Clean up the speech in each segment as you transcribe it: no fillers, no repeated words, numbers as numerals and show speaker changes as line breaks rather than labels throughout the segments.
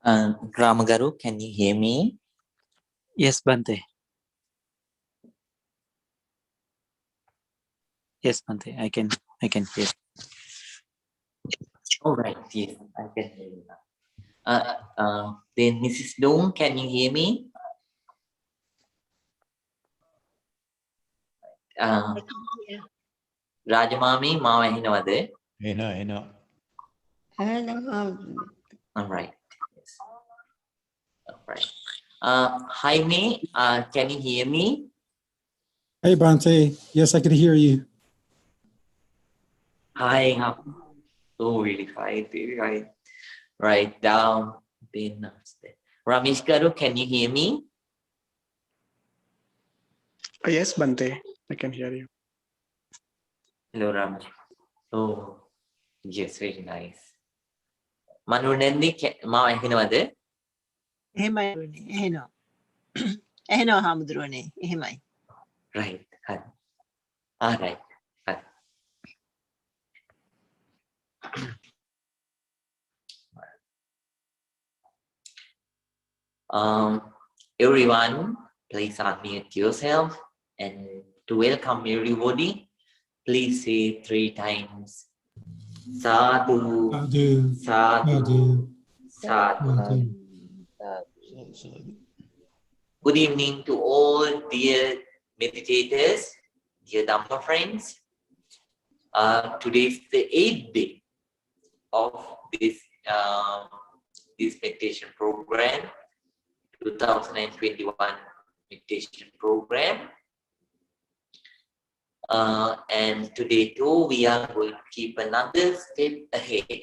Ramagaru, can you hear me?
Yes, Bante. Yes, Bante, I can hear.
All right, yes, I can hear you now. Then Mrs. Dong, can you hear me? Rajamami, ma ahinawade?
Eno.
All right. Yes. All right. Jaime, can you hear me?
Hey, Bante. Yes, I can hear you.
Hi. Oh, really fine. Right down. Then Ramesh Garu, can you hear me?
Yes, Bante, I can hear you.
Hello, Ramesh. Oh, yes, very nice. Manunendi, ma ahinawade?
එහෙනෝ හාමුදුරුවනේ එහෙමයි.
Right. All right. Everyone, please unmute yourself, and to welcome everybody, please say 3 times. Sadhu,
Sadhu,
sadhu, sadhu.
sadhu.
Good evening to all dear meditators, dear Dhamma friends. Today is the 8th day of this meditation program, 2021 meditation program. And today too, we are going to keep another step ahead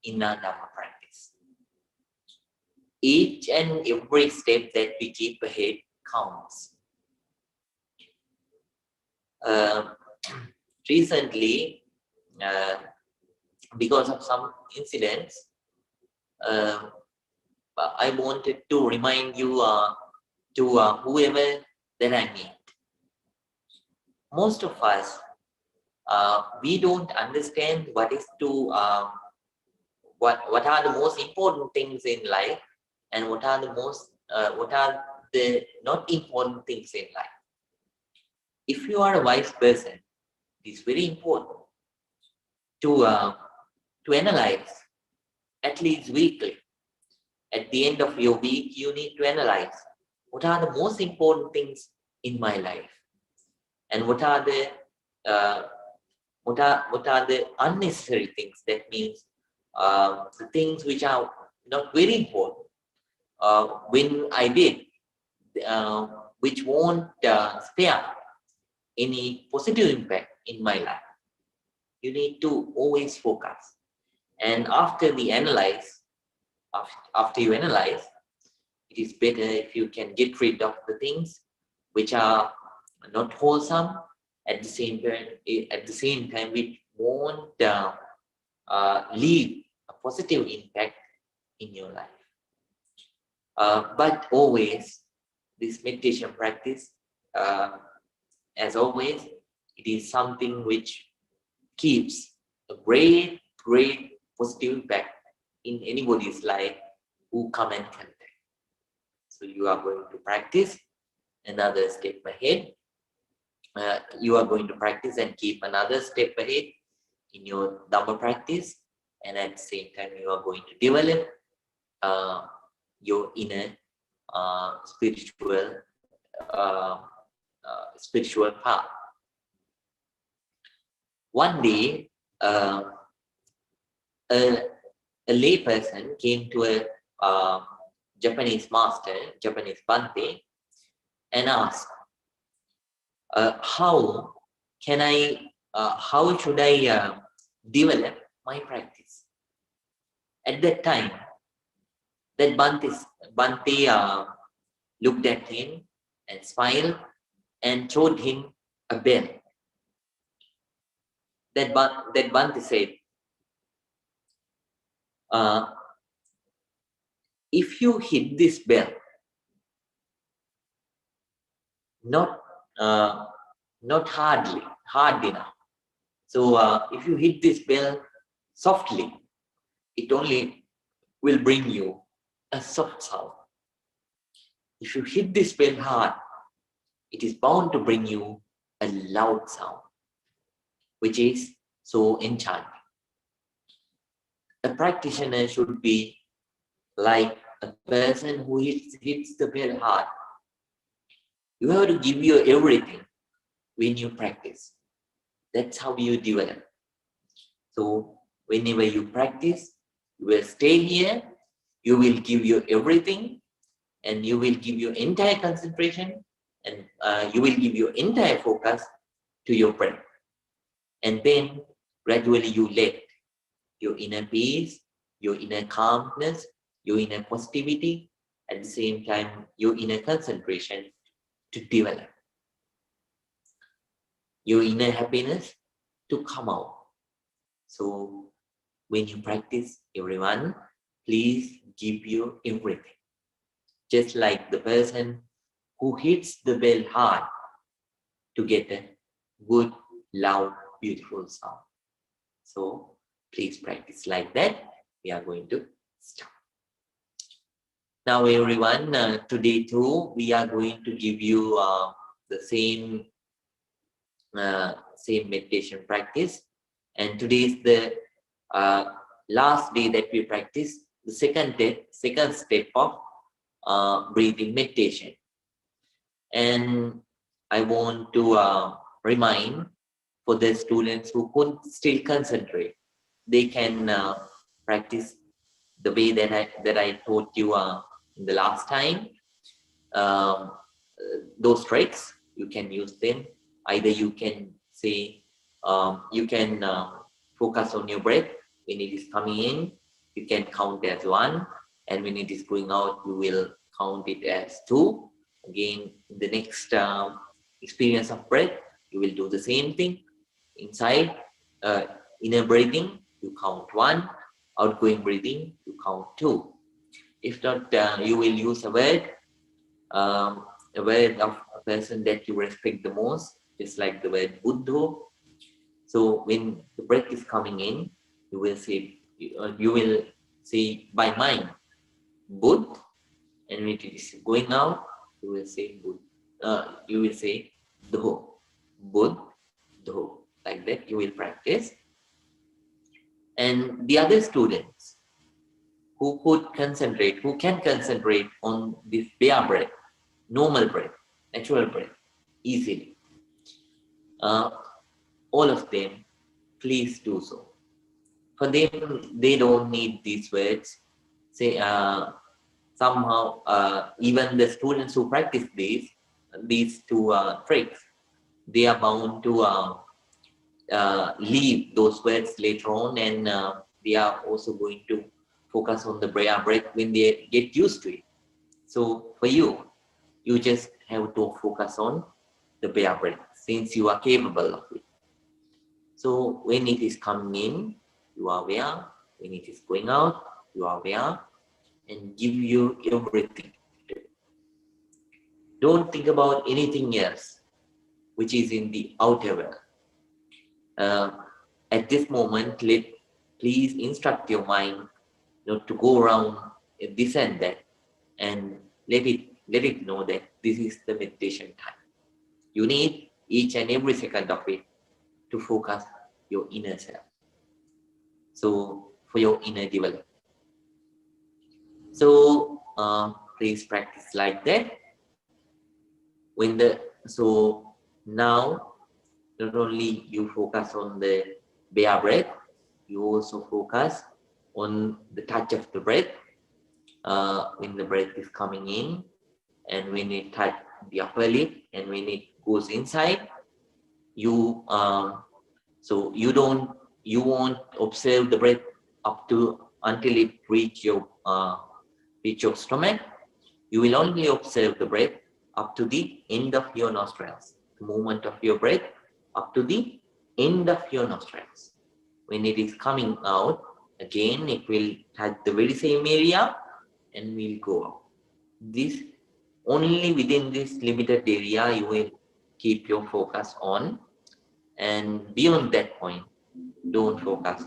in our Dhamma practice. Each and every step that we keep ahead counts. Recently, because of some incidents, I wanted to remind you to whoever that I meet. Most of us, we don't understand what is to what are the most important things in life, and what are the not important things in life. If you are a wise person, it's very important to analyze at least weekly. At the end of your week, you need to analyze what are the most important things in my life, and what are the unnecessary things. That means the things which are not very important. When I did, which won't spare any positive impact in my life. You need to always focus. And after you analyze, it is better if you can get rid of the things which are not wholesome. At the same time, which won't leave a positive impact in your life. But always, this meditation practice, as always, it is something which keeps a great positive impact in anybody's life who come and contact. So you are going to practice another step ahead. You are going to practice and keep another step ahead in your Dhamma practice, and at the same time you are going to develop your inner spiritual path. One day, a lay person came to a Japanese master, Japanese Bante, and asked, how should I develop my practice? At that time, that Bante looked at him and smiled and showed him a bell. That Bante said, if you hit this bell, not hard enough. So if you hit this bell softly, it only will bring you a soft sound. If you hit this bell hard, it is bound to bring you a loud sound, which is so enchanting. A practitioner should be like a person who hits the bell hard. You have to give your everything when you practice. That's how you develop. So whenever you practice, you will stay here, you will give your everything, and you will give your entire concentration, and you will give your entire focus to your breath. And then gradually you let your inner peace, your inner calmness, your inner positivity, at the same time your inner concentration to develop. Your inner happiness to come out. So when you practice, everyone, please give your everything. Just like the person who hits the bell hard to get a good, loud, beautiful sound. So please practice like that. We are going to start. Now everyone, today too, we are going to give you the same meditation practice. And today is the last day that we practice the second step of breathing meditation. And I want to remind for the students who couldn't still concentrate, they can practice the way that I taught you the last time. Those tricks, you can use them. Either you can say, you can focus on your breath. When it is coming in, you can count as 1. And when it is going out, you will count it as 2. Again, in the next experience of breath, you will do the same thing. Inside, inner breathing, you count 1. Outgoing breathing, you count 2. If not, you will use a word of a person that you respect the most, just like the word Buddha. So when the breath is coming in, you will say by mind, Bud, and when it is going out, you will say Bud. You will say Dho, Bud, Dho. Like that, you will practice. And the other students who can concentrate on this bare breath, normal breath, natural breath, easily. All of them, please do so. For them, they don't need these words. Say somehow, even the students who practice these two tricks, they are bound to leave those words later on, and they are also going to focus on the bare breath when they get used to it. So for you, you just have to focus on the bare breath since you are capable of it. So when it is coming in, you are aware. When it is going out, you are aware, and give you everything. Don't think about anything else which is in the outer world. At this moment, please instruct your mind not to go around this and that, and let it know that this is the meditation time. You need each and every second of it to focus your inner self. So for your inner development. So please practice like that. So now, not only you focus on the bare breath, you also focus on the touch of the breath when the breath is coming in, and when it touch the upper lip, and when it goes inside. You won't observe the breath until it reach your stomach. You will only observe the breath up to the end of your nostrils. The movement of your breath up to the end of your nostrils. When it is coming out, again it will touch the very same area and will go out. This only within this limited area you will keep your focus on, and beyond that point, don't focus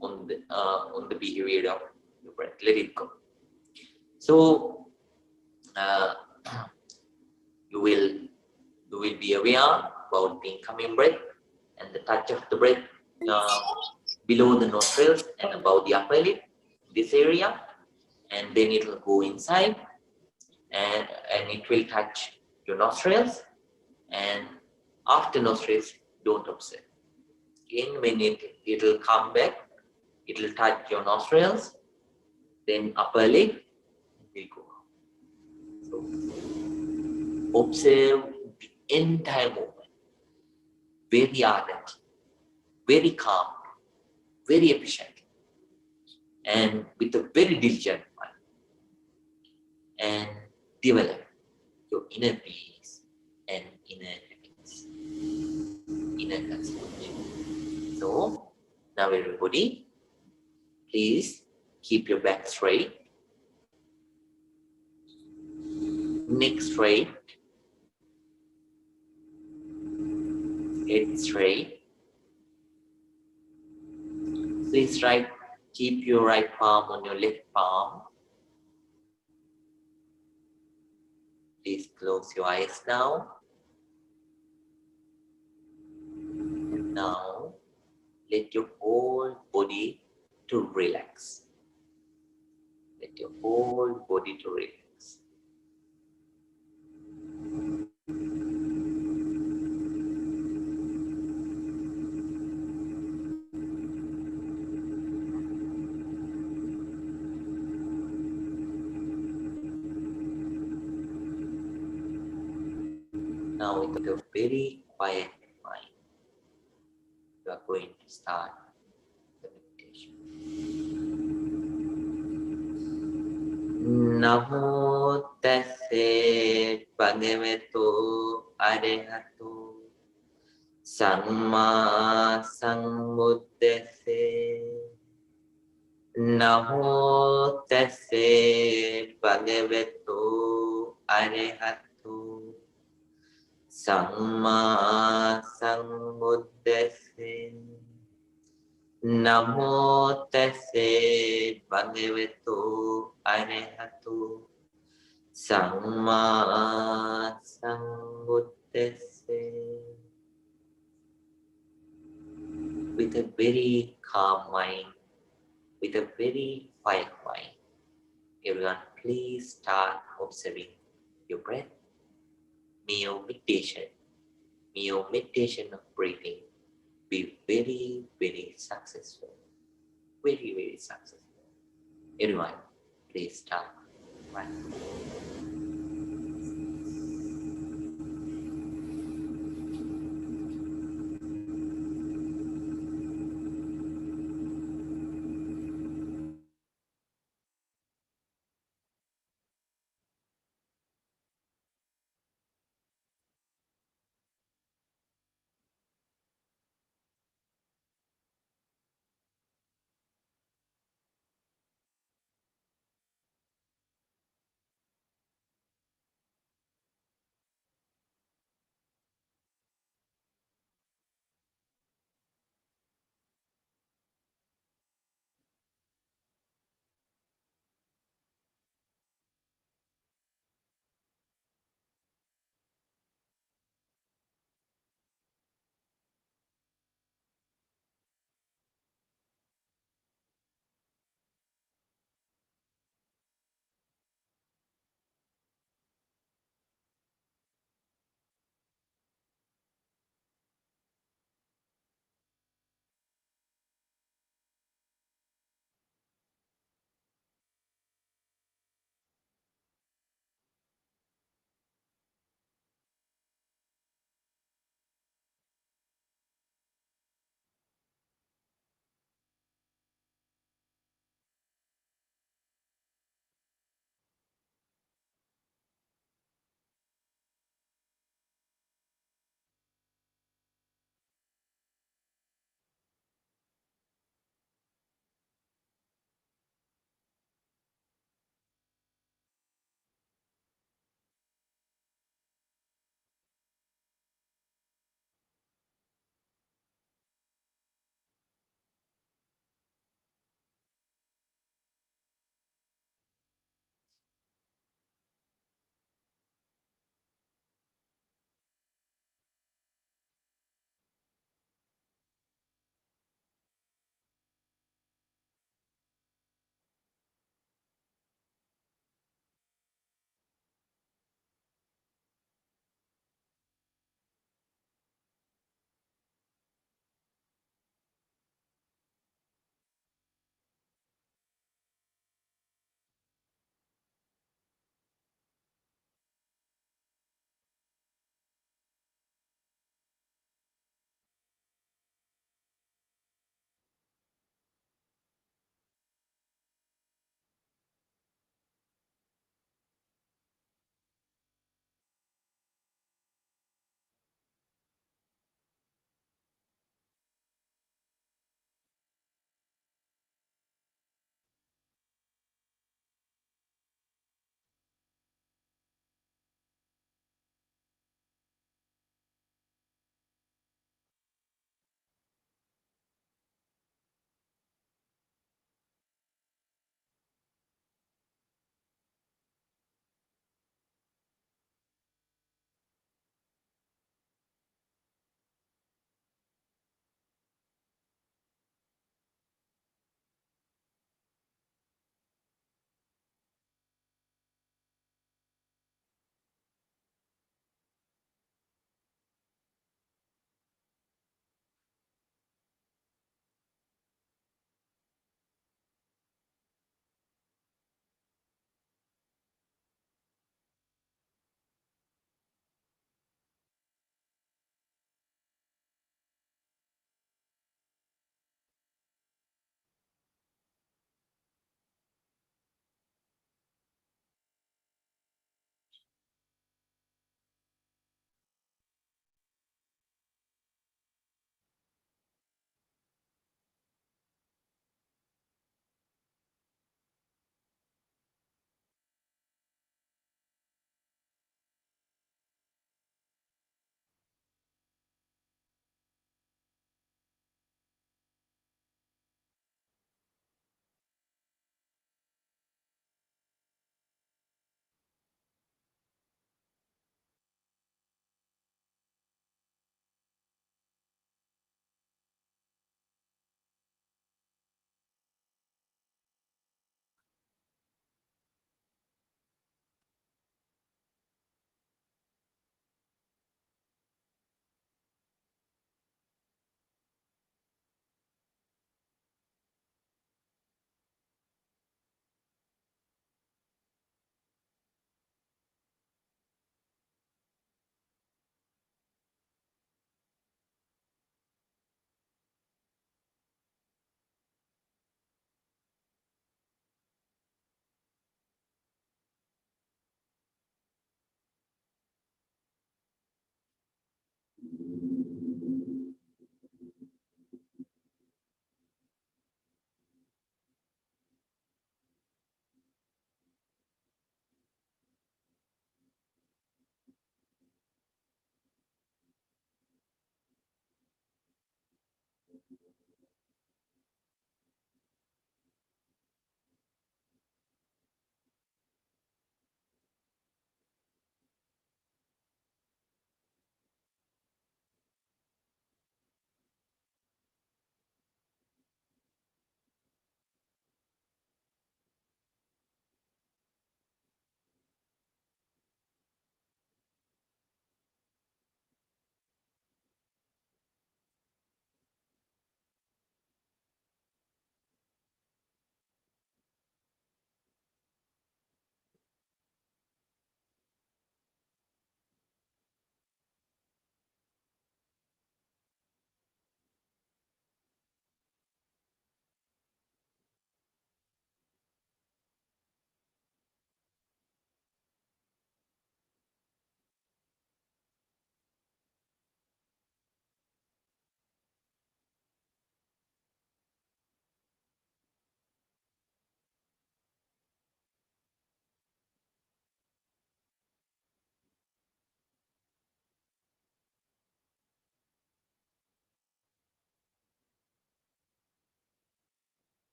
on the behavior of your breath. Let it go. So you will be aware about the incoming breath and the touch of the breath below the nostrils and above the upper lip, this area, and then it will go inside and it will touch your nostrils, and after nostrils, don't observe. Again, when it will come back, it will touch your nostrils, then upper lip, will go out. So observe the entire movement, very ardent, very calm, very efficient, and with a very diligent mind, and develop your inner peace and inner happiness, inner concentration. So now everybody, please keep your back straight, neck straight, head straight. Please keep your right palm on your left palm. Please close your eyes now. And now let your whole body to relax. Let your whole body to relax. Now with a very quiet mind, you are going to start the meditation. Namo tassa bhagavato arahato samma sambuddhassa. Namo tassa bhagavato arahato samma sambuddhassa. Namo tassa bhagavato arahato samma sambuddhassa. With a very calm mind, with a very quiet mind, everyone please start observing your breath. May your meditation of breathing be very, very successful. Very, very successful. Everyone, please start right.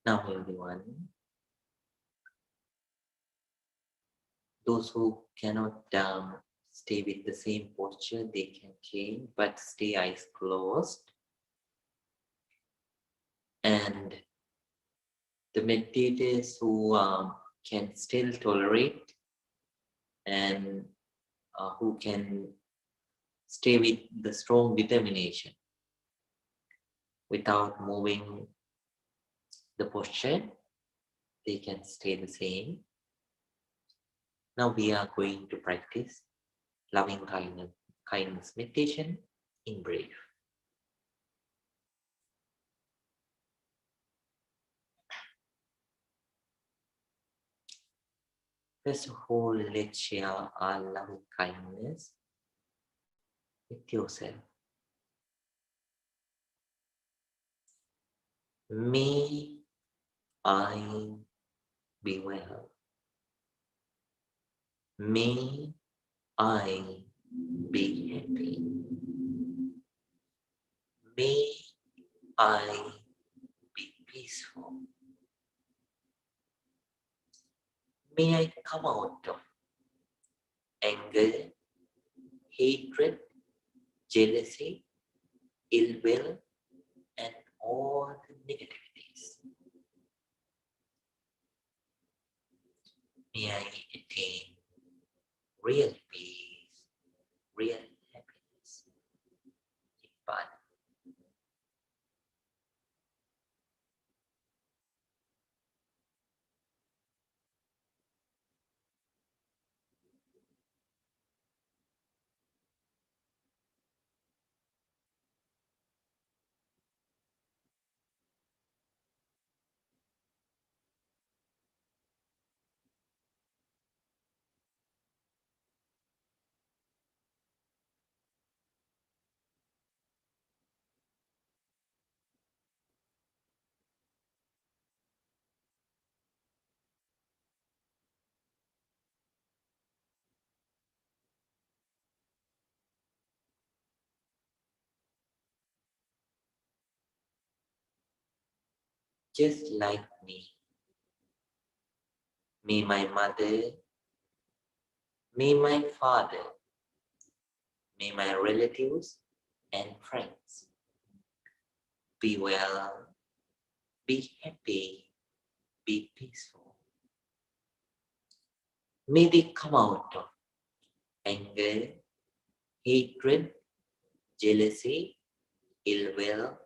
Now everyone, those who cannot stay with the same posture, they can change, but stay eyes closed. And the meditators who can still tolerate and who can stay with the strong determination without moving the posture, they can stay the same. Now we are going to practice loving kindness meditation in brief. First of all, let's share our loving kindness with yourself. May I be well. May I be happy. May I be peaceful. May I come out of anger, hatred, jealousy, ill will, and all the negativities. May I attain real peace, real happiness. But just like me, may my mother, may my father, may my relatives and friends be well, be happy, be peaceful. May they come out of anger, hatred, jealousy, ill will,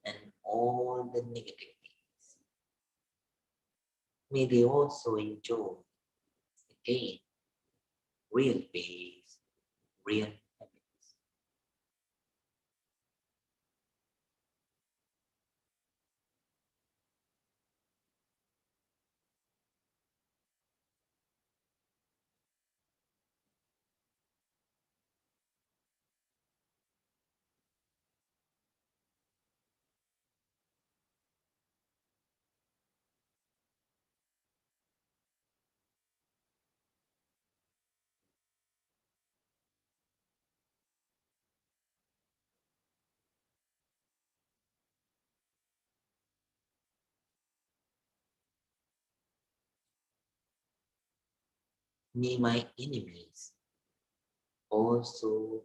and all the negativities. May they also enjoy, attain real peace, real happiness. May my enemies also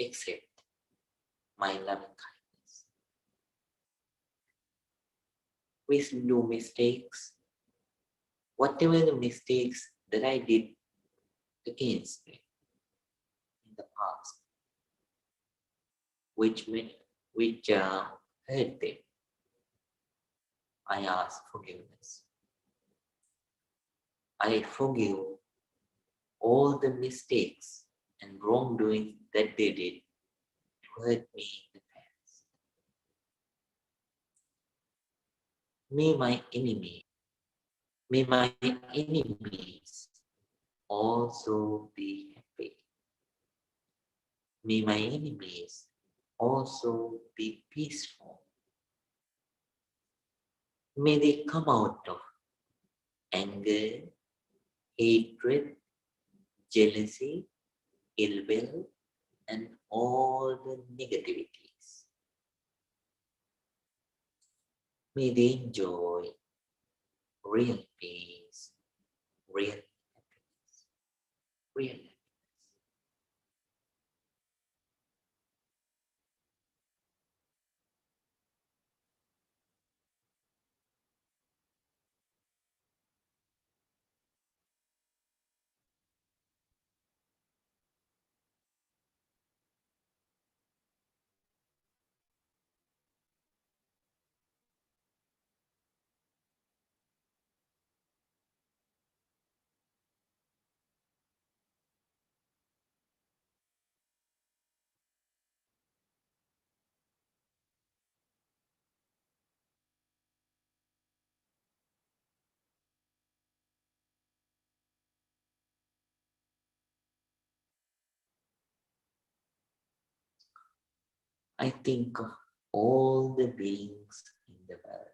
accept my loving kindness. With no mistakes, whatever the mistakes that I did against them in the past, which hurt them, I ask forgiveness. I forgive all the mistakes and wrongdoing that they did to hurt me in the past. May my enemies also be happy. May my enemies also be peaceful. May they come out of anger, hatred, jealousy, ill will, and all the negativities. May they enjoy real peace, real happiness, real happiness. I think of all the beings in the world,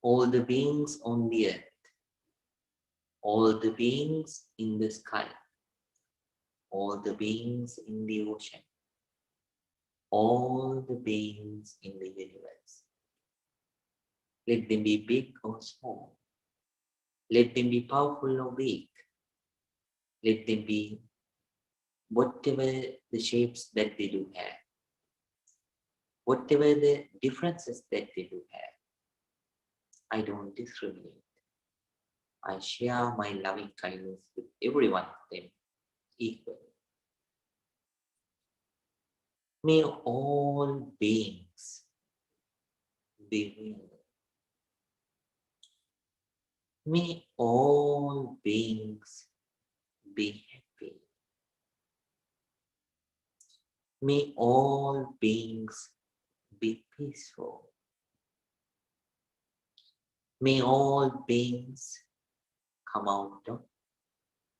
all the beings on the earth, all the beings in the sky, all the beings in the ocean, all the beings in the universe. Let them be big or small. Let them be powerful or weak. Let them be whatever the shapes that they do have, whatever the differences that they do have. I don't discriminate. I share my loving kindness with every one of them equally. May all beings be real. May all beings be happy. May all beings be peaceful. May all beings come out of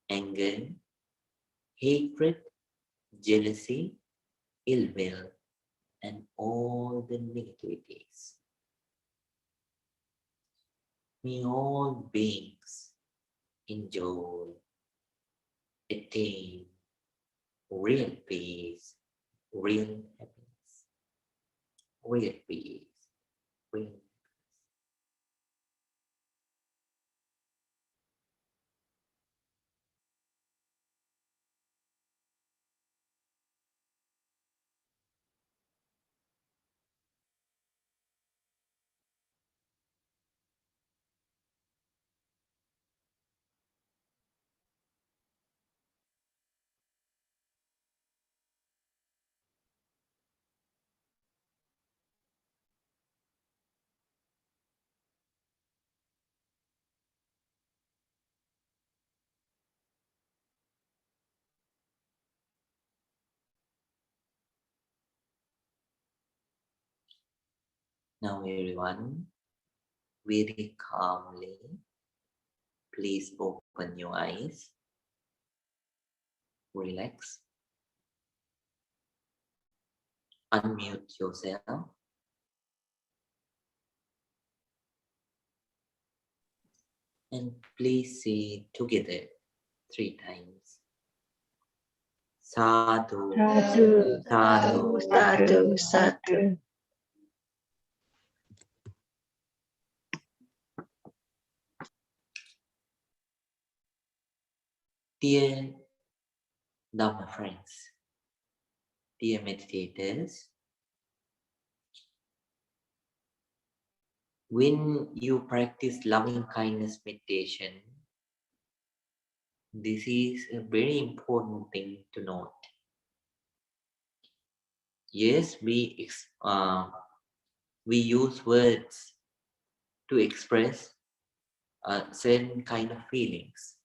anger, hatred, jealousy, ill will, and all the negativities. May all beings enjoy, attain real peace, real happiness, real peace, real. Now everyone, very calmly, please open your eyes, relax, unmute yourself, and please say together 3 times. Sadhu,
Sadhu,
sadhu,
sadhu, sadhu.
Dear Dhamma friends, dear meditators, when you practice loving kindness meditation, this is a very important thing to note. Yes, we use words to express certain kind of feelings,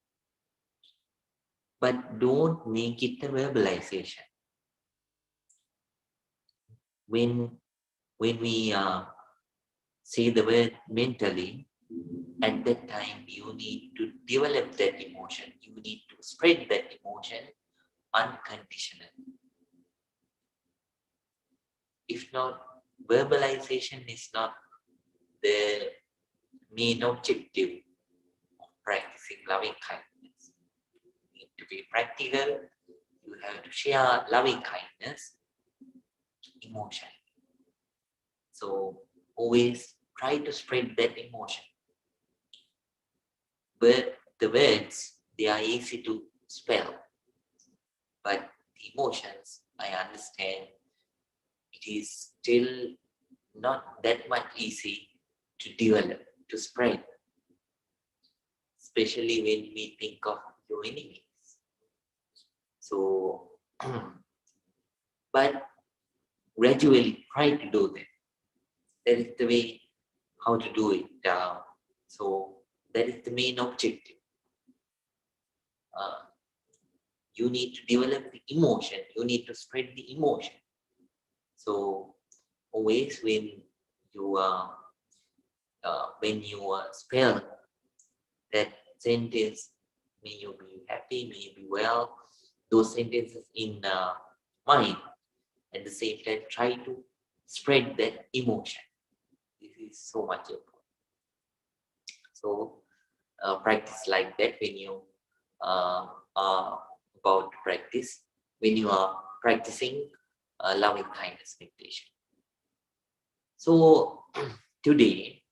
but don't make it a verbalization. When we say the word mentally, at that time you need to develop that emotion. You need to spread that emotion unconditionally. If not, verbalization is not the main objective of practicing loving kindness. You need to be practical. You have to share loving kindness emotionally. So always try to spread that emotion. But the words, they are easy to spell, but the emotions, I understand, it is still not that much easy to develop, to spread, especially when we think of your enemies. So, but gradually try to do that. That is the way how to do it. So that is the main objective. You need to develop the emotion. You need to spread the emotion. So always when you spell that sentence, may you be happy, may you be well, those sentences in mind. At the same time, try to spread that emotion. This is so much important. So practice like that when you are about to practice, when you are practicing loving kindness meditation. So today,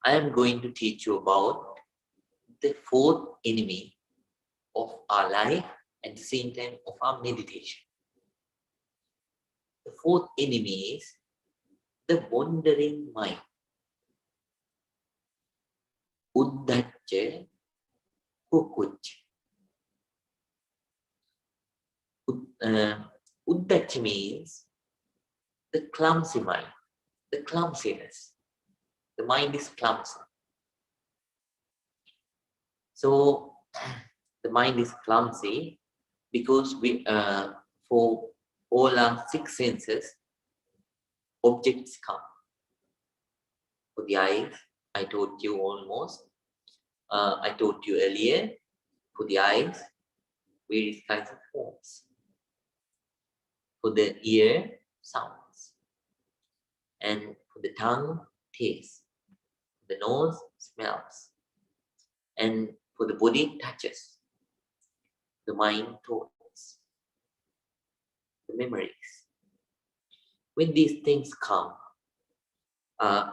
I am going to teach you about the fourth enemy of our life at the same time of our meditation. The fourth enemy is the wandering mind. Uddhacca kukucca. Uddhacca means the clumsy mind, the clumsiness. The mind is clumsy. So the mind is clumsy because we, for all our six senses, objects come. For the eyes, I told you almost. I told you earlier. For the eyes, various kinds of forms. For the ear, sounds. And for the tongue, taste. For the nose, smells. And for the body, touches. The mind, thoughts. The memories. When these things come,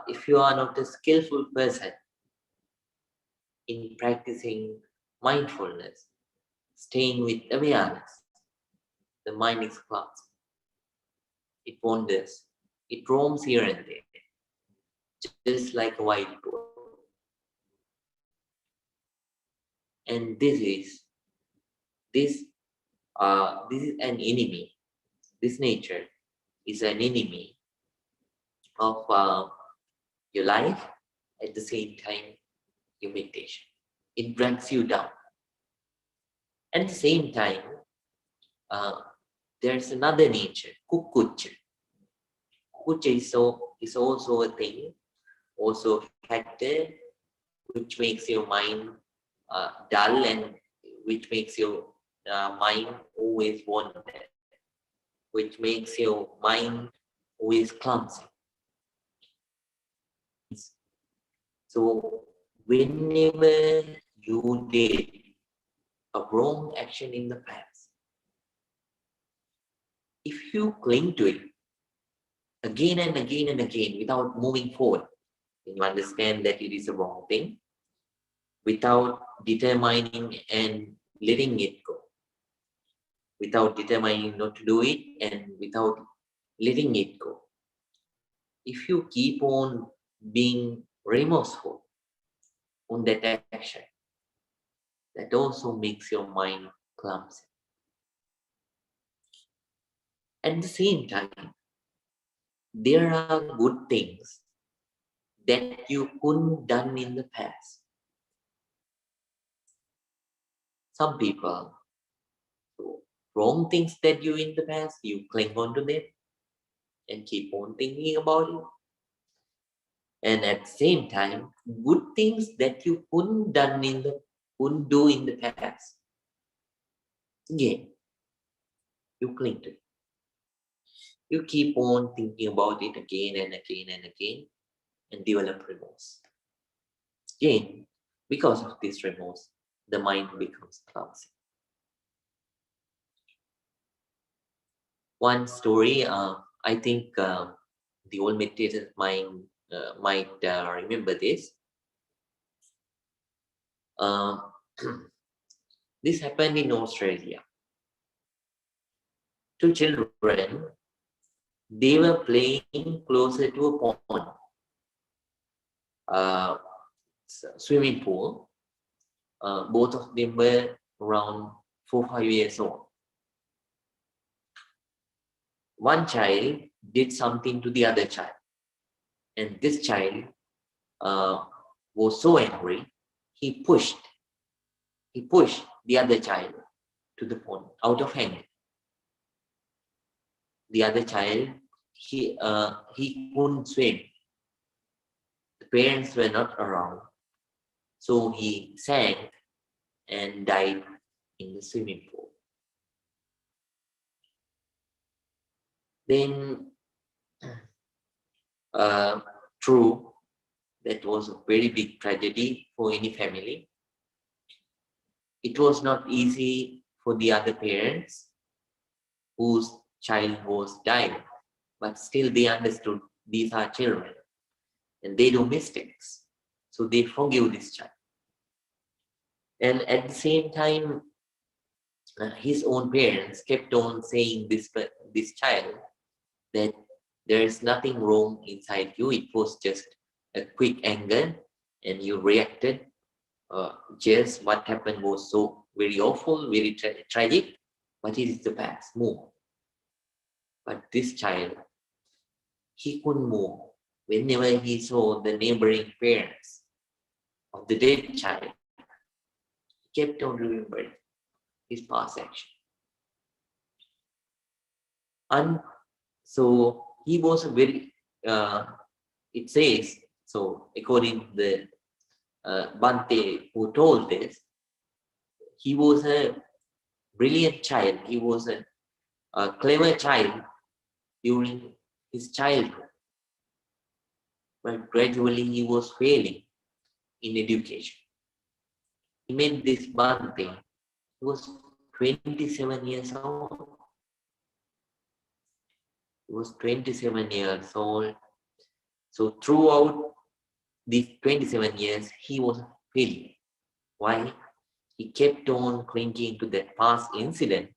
if you are not a skillful person in practicing mindfulness, staying with awareness, the mind is clumsy. It wanders. It roams here and there, just like a wild boar. And this is an enemy. This nature is an enemy of your life. At the same time, your meditation. It drags you down. At the same time, there's another nature, kukucca. Kukucca is also a thing, also a factor which makes your mind dull and which makes your mind always wander, which makes your mind always clumsy. So whenever you did a wrong action in the past, if you cling to it again and again and again without moving forward, then you understand that it is a wrong thing, without determining and letting it go, without determining not to do it and without letting it go. If you keep on being remorseful on that action, that also makes your mind clumsy. At the same time, there are good things that you couldn't done in the past. Some people, so wrong things that you in the past, you cling on to them and keep on thinking about it. And at the same time, good things that you couldn't do in the past. Again, you cling to it. You keep on thinking about it again and again and again and develop remorse. Again, because of this remorse, the mind becomes clumsy. One story, I think The old meditators might remember this. This happened in Australia. Two children, they were playing closer to a pond, swimming pool. Both of them were around 4 or 5 years old. One child did something to the other child, and this child was so angry, he pushed the other child to the pond out of anger. The other child, he couldn't swim. The parents were not around, so he sank and died in the swimming pool. Then, true, that was a very big tragedy for any family. It was not easy for the other parents whose child was dying, but still they understood these are children and they do mistakes. So they forgive this child. And at the same time, his own parents kept on saying this child that there is nothing wrong inside you. It was just a quick anger and you reacted. Just what happened was so very awful, very tragic, but it is the past. Move. But this child, he couldn't move. Whenever he saw the neighboring parents of the dead child, he kept on remembering his past action. And so he was a very, it says, so according to the Bhante who told this, he was a brilliant child. He was a clever child during his childhood. But gradually he was failing in education. He made this Bhante. He was 27 years old. He was 27 years old. So throughout these 27 years, he was failing. Why? He kept on clinging to that past incident,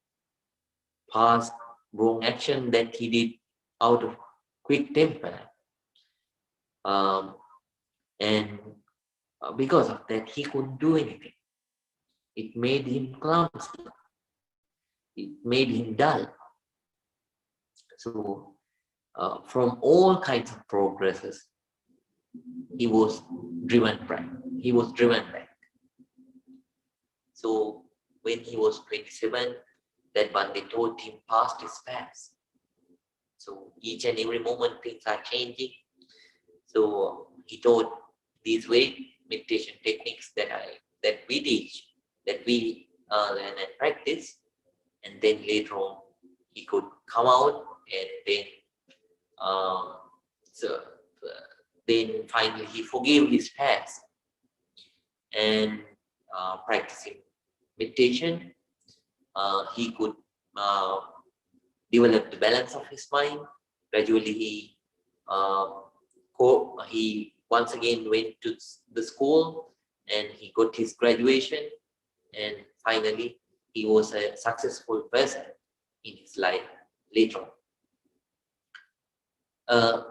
past wrong action that he did out of quick temper. And because of that, he couldn't do anything. It made him clumsy. It made him dull. So from all kinds of progresses, he was driven back. So when he was 27, that Bhante told him past is past. So each and every moment things are changing. So he taught these meditation techniques that we teach, that we learn and practice, and then later on he could come out and then then finally he forgave his past and practicing meditation, he could develop the balance of his mind. Gradually he once again went to the school and he got his graduation, and finally he was a successful person in his life later on.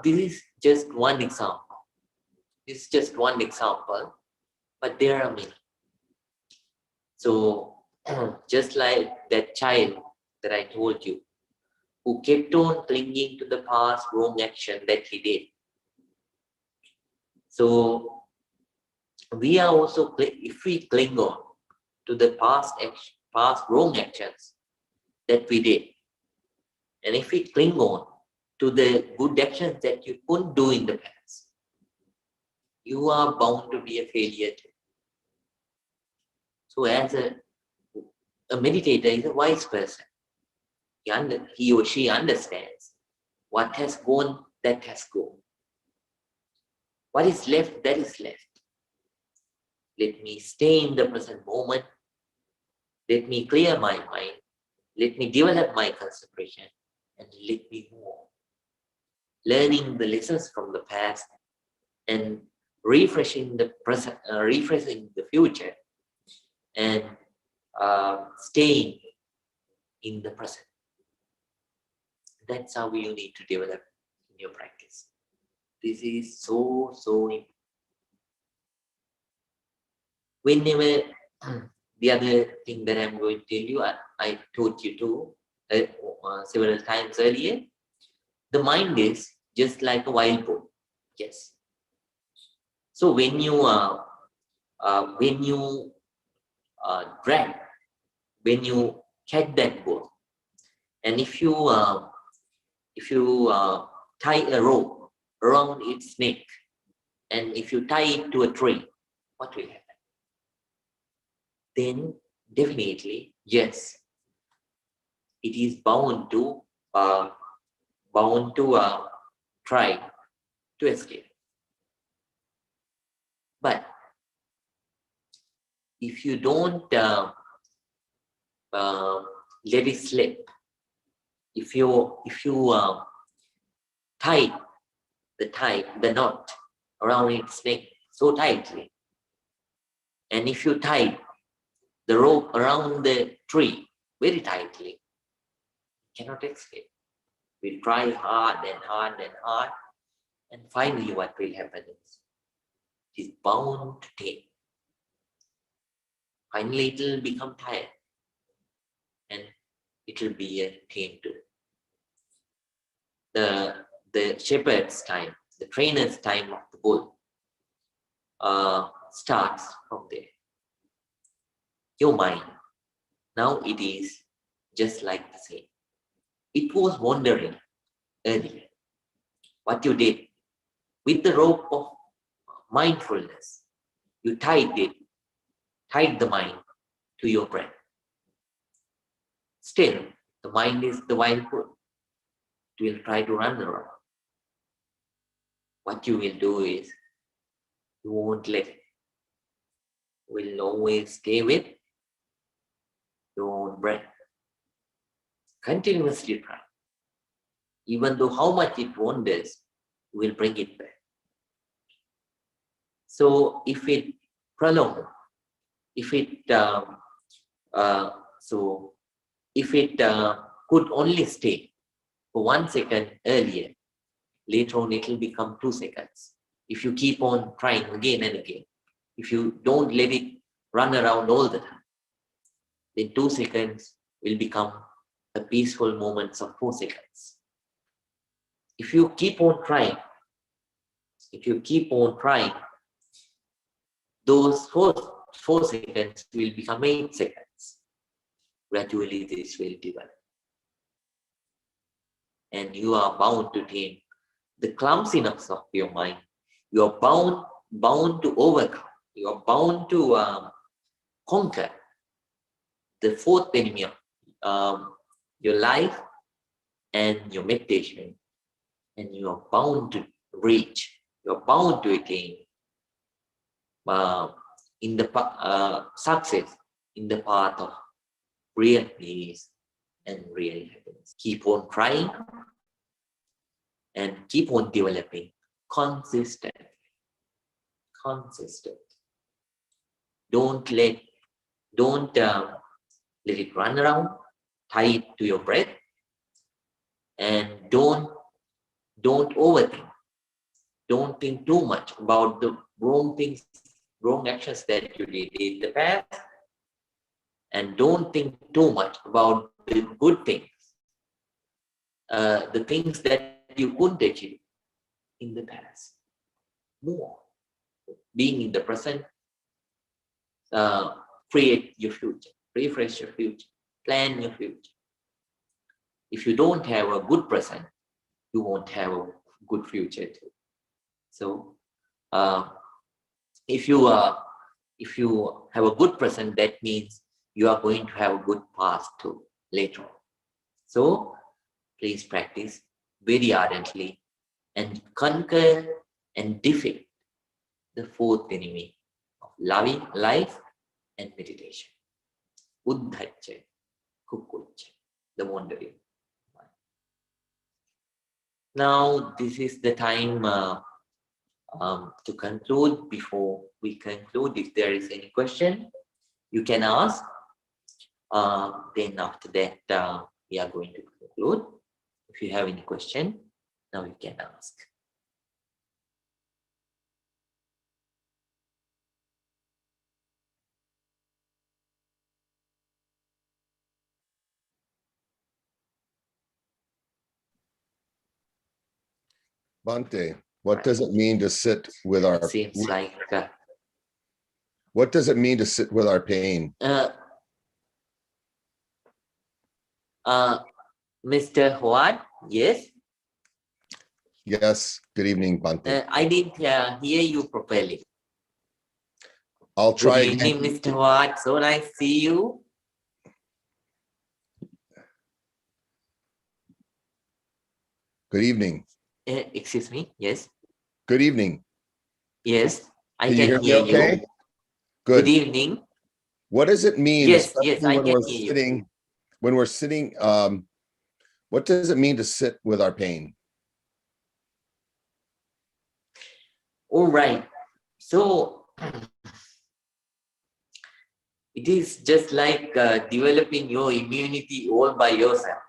This is just one example. But there are many. So just like that child that I told you, who kept on clinging to the past wrong action that he did. So we are also, if we cling on to the past wrong actions that we did, and if we cling on to the good actions that you couldn't do in the past, you are bound to be a failure. So as a meditator is a wise person. He or she understands what has gone, that has gone. What is left, that is left. Let me stay in the present moment. Let me clear my mind. Let me develop my concentration and let me move on. learning the lessons from the past, and refreshing the present, refreshing the future, and staying in the present. That's how you need to develop in your practice. This is so important. Whenever the other thing that I'm going to tell you, I told you too several times earlier, the mind is just like a wild boar. Yes. So when you drag, when you catch that boar, and if you tie a rope around its neck, and if you tie it to a tree, what will happen? Then definitely, yes, it is bound to try to escape. But if you don't let it slip, if you tie the knot around its neck so tightly, and if you tie the rope around the tree very tightly, cannot escape. We try hard and hard and hard, and finally what will happen is it is bound to take. Finally it will become tired, and it will be a tame too. The shepherd's time, the trainer's time of the bull starts from there. Your mind, now it is just like the same. It was wandering earlier. What you did with the rope of mindfulness, you tied the mind to your breath. Still, the mind is the wild bull. It will try to run around. What you will do is, you won't let it. You will always stay with your own breath. Continuously try. Even though how much it wanders, you will bring it back. So if it prolongs, if it could only stay for 1 second earlier, later on it will become 2 seconds. If you keep on trying again and again, if you don't let it run around all the time, then 2 seconds will become a peaceful moments of 4 seconds. If you keep on trying, those 4 seconds will become 8 seconds. Gradually this will develop. And you are bound to tame the clumsiness of your mind. You are bound to overcome. You are bound to conquer the fourth enemy of your life and your meditation. And you are bound to reach. You are bound to attain in the success in the path of real peace and real happiness. Keep on trying and keep on developing consistently. Don't let it run around. Tie it to your breath, and don't overthink. Don't think too much about the wrong things, wrong actions that you did in the past, and don't think too much about the good things, the things that you couldn't achieve in the past. More. Being in the present, create your future, refresh your future, plan your future. If you don't have a good present, you won't have a good future too. So, if you have a good present, that means you are going to have a good past too later on. So, please practice very ardently and conquer and defeat the fourth enemy of loving life and meditation. Uddhacha, kukucha, the wandering. Now this is the time to conclude. Before we conclude, if there is any question, you can ask. Then after that, we are going to conclude. If you have any question, now you can ask.
Bhante, what does it mean to sit with our,
Seems like
what does it mean to sit with our pain?
Mr. Howard, yes.
Yes, good evening, Bhante.
I didn't hear you properly.
I'll
Good
try
evening,
again.
Mr. Howard. So nice to see you.
Good evening.
Excuse me. Yes.
Good evening.
Yes. I
Can you hear
can
me
hear
okay?
you.
Good.
Good evening.
What does it mean,
Yes,
especially
yes, I
when
can
we're
hear you.
sitting, what does it mean to sit with our pain?
All right. So it is just like developing your immunity all by yourself.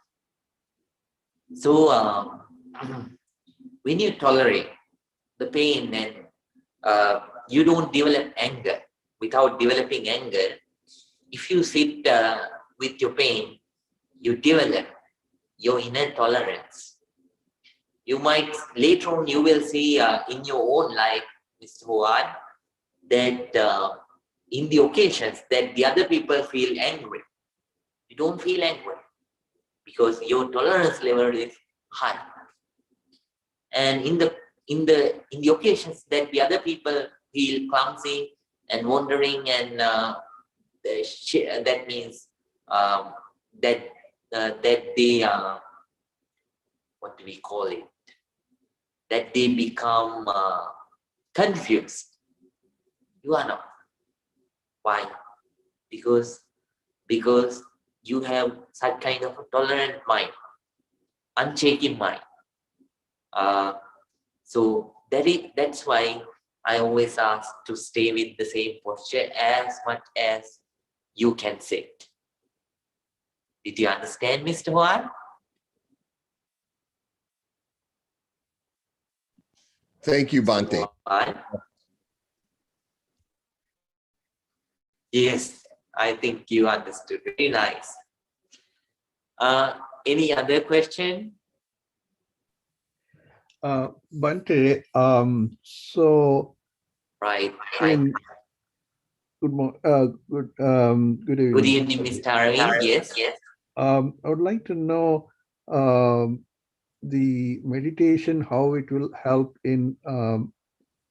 So when you tolerate the pain and you don't develop anger. Without developing anger, if you sit with your pain, you develop your inner tolerance. You might later on you will see in your own life, Mr. Howard, that in the occasions that the other people feel angry, you don't feel angry because your tolerance level is high. And in the occasions that the other people feel clumsy and wandering, and that means that they what do we call it? That they become confused. You are not. Why? Because you have such kind of a tolerant mind, unshaken mind. So that's why I always ask to stay with the same posture as much as you can sit. Did you understand, Mr. Howard?
Thank you, Bhante.
Yes, I think you understood. Very nice. Any other question?
Bhante, so
Right.
in good
Good
evening.
evening, Mr. Arvind. Yes.
I would like to know the meditation, how it will help in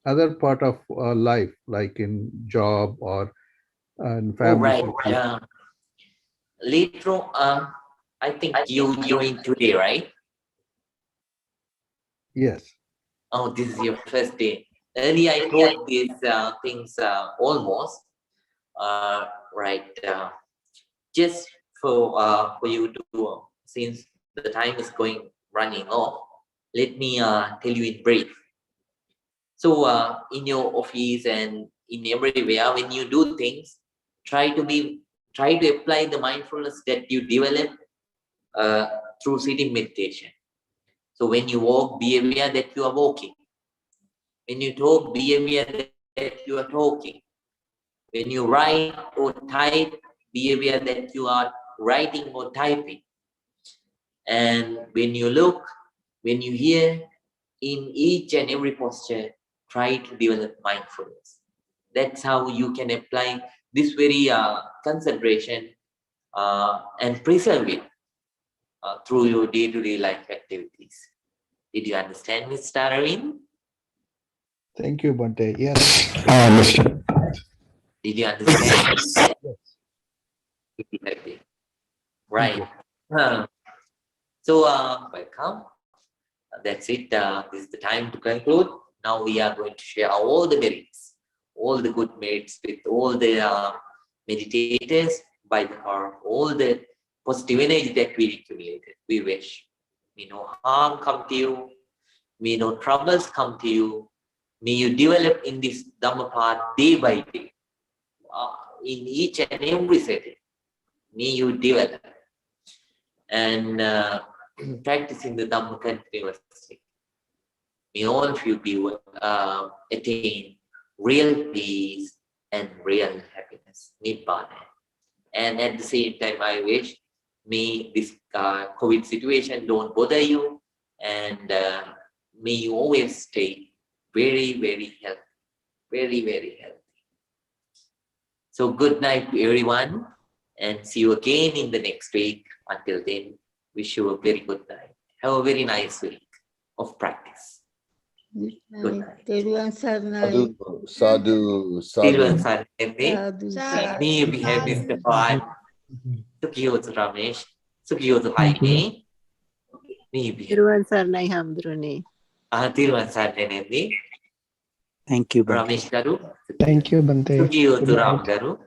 other part of life, like in job or in
Oh,
family.
right. Later on, I think you joined today, right?
Yes.
Oh, this is your first day. Earlier, I taught these things almost. Right. Just for you to, since the time is running off, let me tell you in brief. So in your office and in everywhere, when you do things, try to apply the mindfulness that you develop through sitting meditation. So when you walk, be aware that you are walking. When you talk, be aware that you are talking. When you write or type, be aware that you are writing or typing. And when you look, when you hear, in each and every posture, try to develop mindfulness. That's how you can apply this very concentration and preserve it through your day-to-day life activities. Did you understand, Mr. Arvind?
Thank you, Bhante. Yes.
Did you understand?
Yes.
Right. So welcome. That's it. This is the time to conclude. Now we are going to share all the merits, all the good merits with all the meditators by the power of all the positive energy that we accumulated. We wish. May no harm come to you. May no troubles come to you. May you develop in this Dhamma path day by day. In each and every setting, may you develop and practicing the Dhamma continuously. May all of you be attain real peace and real happiness, Nibbana. And at the same time, I wish may this COVID situation don't bother you, and may you always stay very, very healthy, very, very healthy. So good night to everyone, and see you again in the next week. Until then, wish you a very good night. Have a very nice week of practice. Good night.
Tevang Saranai.
Sadhu,
Silvan
sadhu.
Sandevi.
Sadhu.
May you be happy, Mr. Fad. Sukhiyotu Ramesh. Sukhiyotu Jaime. May you be happy.
Tiruvan Saranai Hamdruni.
Tilwan Sandevi.
Thank you, Bante.
Ramesh Garu.
Thank you, Bante.
Sukhiyotu Ram Garu.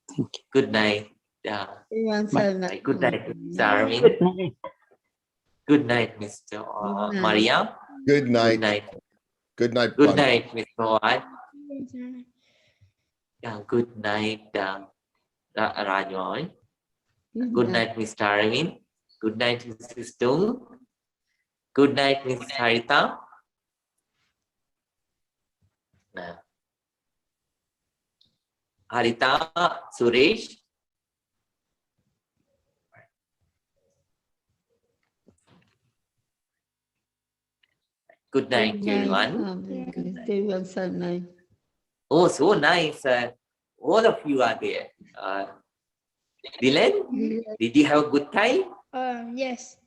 Thank you.
Good night.
Tevang Saranai.
Good night, Mr. Arvind.
Good night.
Good night, Mr.
Good night.
Maria.
Good
Good
night.
night.
Good night.
Good
Bhante.
night, Mr. White. Good night, Rajoy. Good night, Mr. Arvind. Good night, Mrs. Tung. Good night, Miss Harita. Harita, Suresh. Good night, everyone.
Tevang Saranai.
Oh, so nice. All of you are there. Dylan, did you have a good time?
Yes.